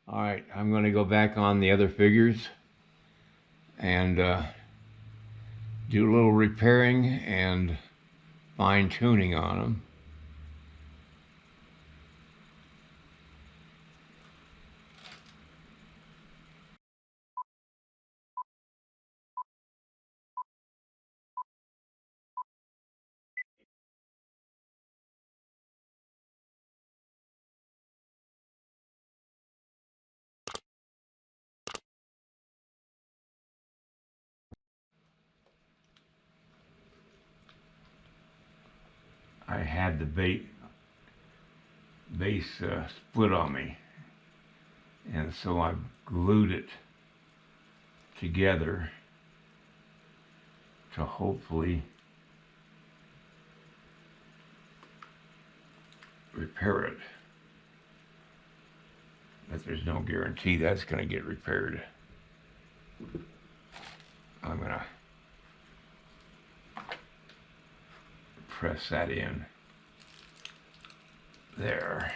All right, I'm going to go back on the other figures and do a little repairing and fine tuning on them. I had the base split on me, and so I glued it together to hopefully repair it. But there's no guarantee that's going to get repaired. I'm going to press that in there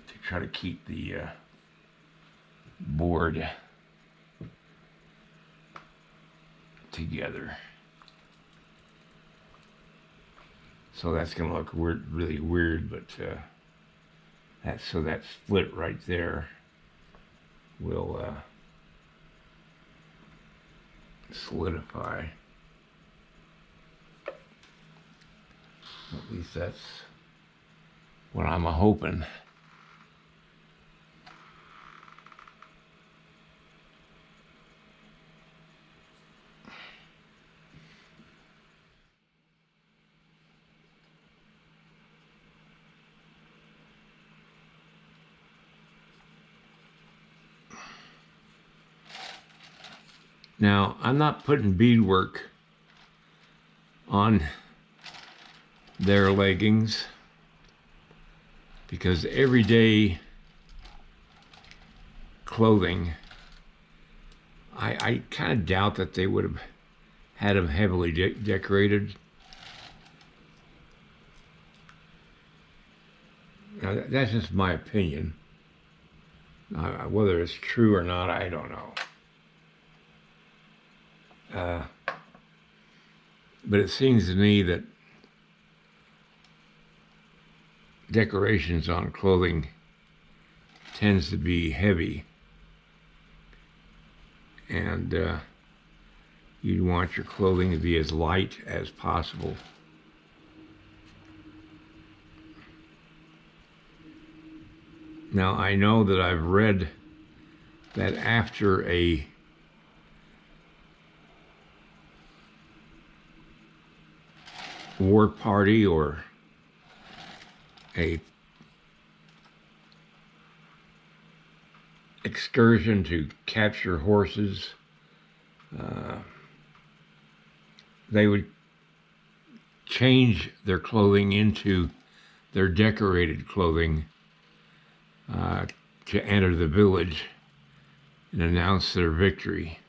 to try to keep the board together. So that's going to look weird, really weird, but that split right there will solidify. At least that's what I'm hoping. Now, I'm not putting beadwork on their leggings because everyday clothing, I kind of doubt that they would have had them heavily decorated. Now, that's just my opinion. Whether it's true or not, I don't know. But it seems to me that decorations on clothing tends to be heavy, and you'd want your clothing to be as light as possible. Now, I know that I've read that after a war party or a excursion to capture horses, they would change their clothing into their decorated clothing to enter the village and announce their victory.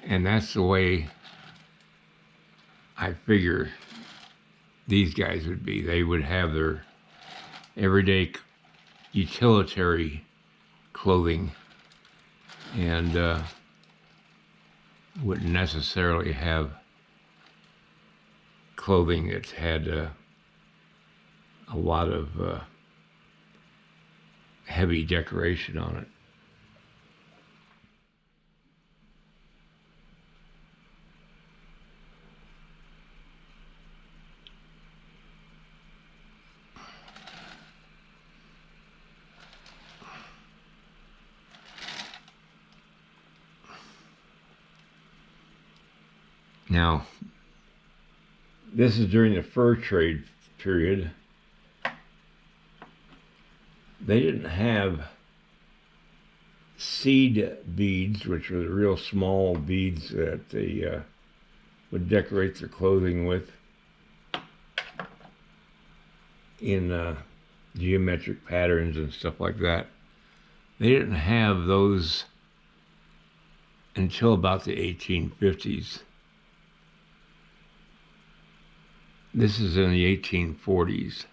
And that's the way I figure these guys would be. They would have their everyday utilitarian clothing and wouldn't necessarily have clothing that had a lot of heavy decoration on it. Now, this is during the fur trade period. They didn't have seed beads, which were the real small beads that they would decorate their clothing with in geometric patterns and stuff like that. They didn't have those until about the 1850s. This is in the 1840s.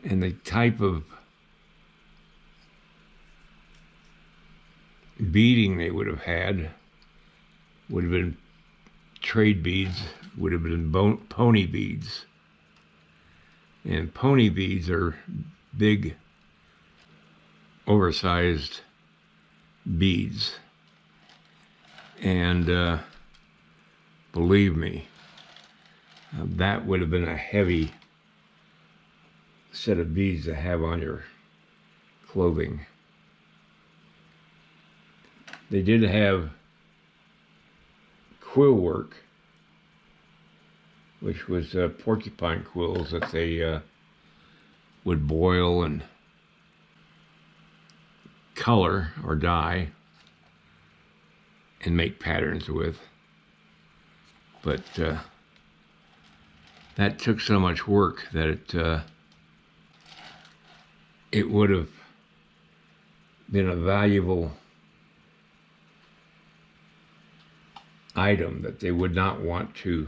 And the type of beading they would have had would have been trade beads, would have been pony beads. And pony beads are big, oversized beads. And believe me, that would have been a heavy set of beads to have on your clothing. They did have quill work, which was porcupine quills that they would boil and color or dye and make patterns with. But that took so much work that it would have been a valuable item that they would not want to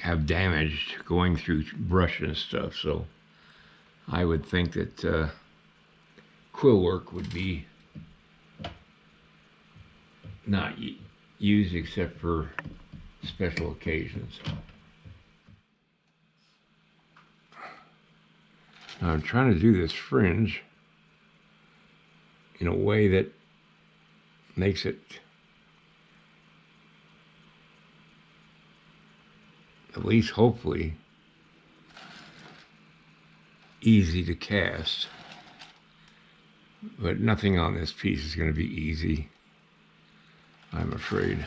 have damaged going through brush and stuff. So I would think that quill work would be not used except for special occasions. Now I'm trying to do this fringe in a way that makes it at least hopefully easy to cast. But nothing on this piece is going to be easy, I'm afraid.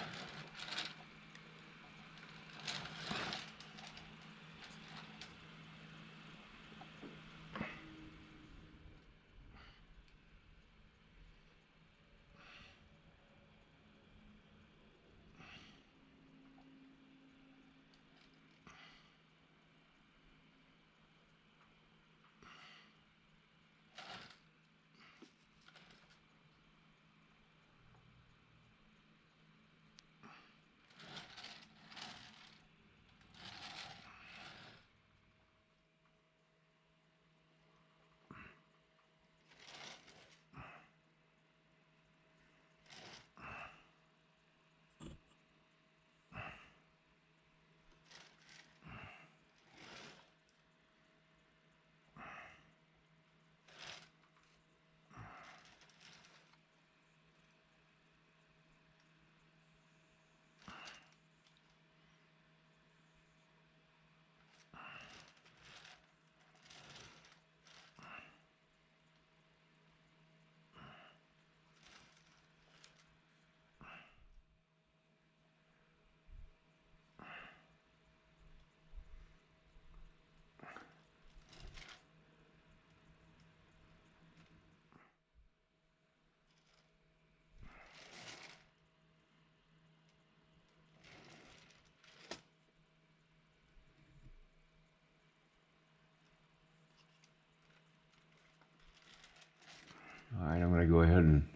All right, I'm going to go ahead and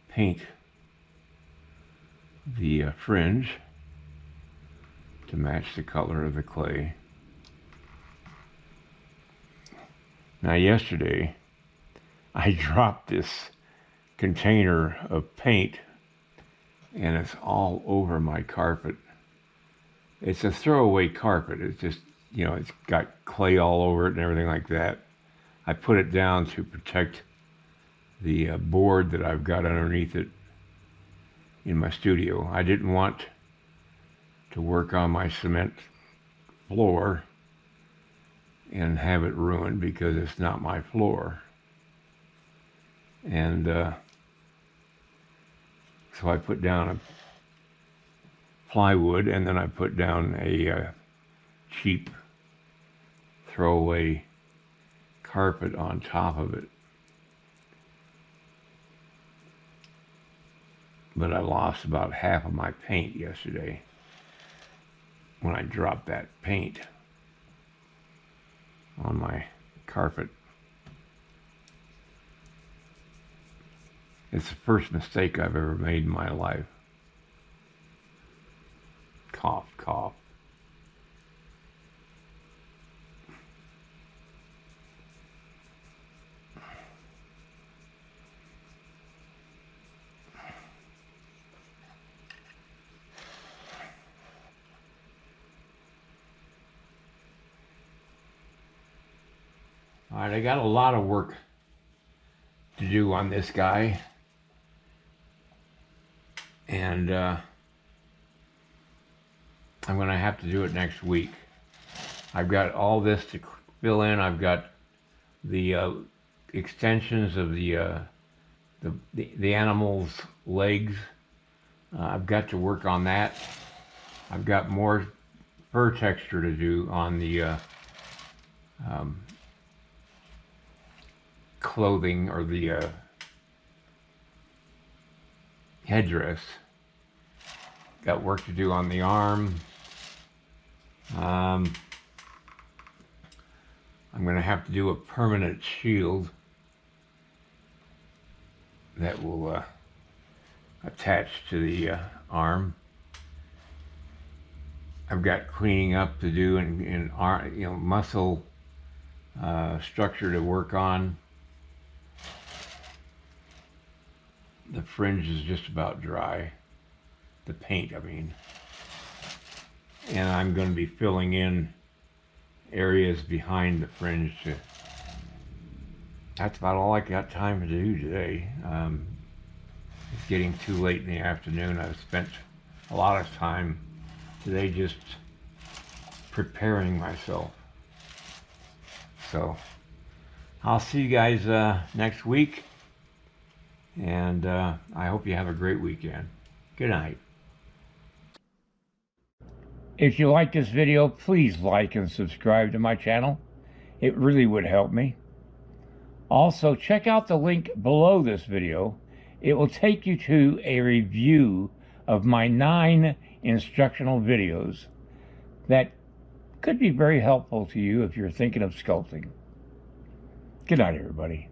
paint the fringe to match the color of the clay. Now yesterday I dropped this container of paint and it's all over my carpet. It's a throwaway carpet. It's just, you know, it's got clay all over it and everything like that. I put it down to protect the board that I've got underneath it in my studio. I didn't want to work on my cement floor and have it ruined because it's not my floor. And so I put down a plywood and then I put down a cheap throwaway carpet on top of it. But I lost about half of my paint yesterday when I dropped that paint on my carpet. It's the first mistake I've ever made in my life. Cough, cough. All right, I got a lot of work to do on this guy, and I'm going to have to do it next week. I've got all this to fill in. I've got the extensions of the animal's legs. I've got to work on that. I've got more fur texture to do on the clothing or the headdress. Got work to do on the arm. I'm going to have to do a permanent shield that will attach to the arm. I've got cleaning up to do and muscle structure to work on. The fringe is just about dry. The paint, I mean. And I'm going to be filling in areas behind the fringe. That's about all I got time to do today. It's getting too late in the afternoon. I've spent a lot of time today just preparing myself. So I'll see you guys next week, and I hope you have a great weekend. Good night. If you like this video, please like and subscribe to my channel. It really would help me. Also, check out the link below this video. It will take you to a review of my 9 instructional videos that could be very helpful to you if you're thinking of sculpting. Good night, everybody.